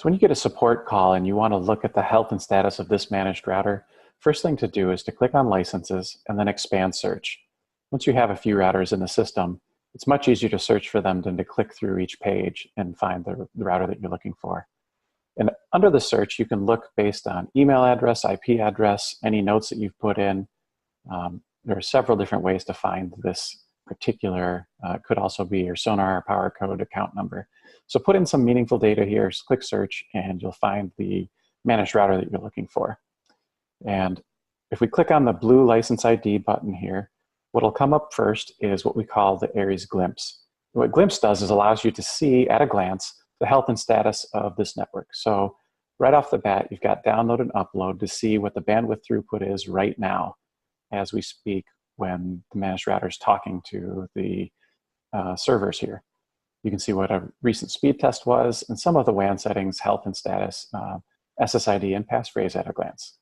So when you get a support call and you want to look at the health and status of this managed router, first thing to do is to click on licenses and then expand search. Once you have a few routers in the system, it's much easier to search for them than to click through each page and find the router that you're looking for. And under the search, you can look based on email address, IP address, any notes that you've put in. There are several different ways to find this particular, could also be your Sonar Power Code account number. So put in some meaningful data here, click search, and you'll find the managed router that you're looking for. And if we click on the blue license ID button here, what'll come up first is what we call the ARES glimpse. What glimpse does is allows you to see at a glance the health and status of this network. So right off the bat, you've got download and upload to see what the bandwidth throughput is right now as we speak when the managed router is talking to the servers here. You can see what a recent speed test was and some of the WAN settings, health and status, SSID, and passphrase at a glance.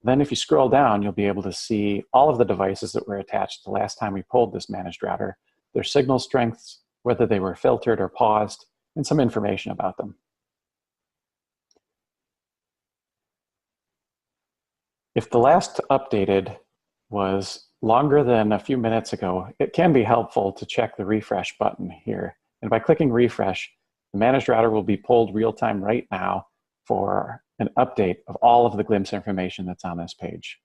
Then if you scroll down, you'll be able to see all of the devices that were attached the last time we pulled this managed router, their signal strengths, whether they were filtered or paused, and some information about them. If the last updated was longer than a few minutes ago, it can be helpful to check the refresh button here. And by clicking refresh, the managed router will be pulled real time right now for an update of all of the glimpse information that's on this page.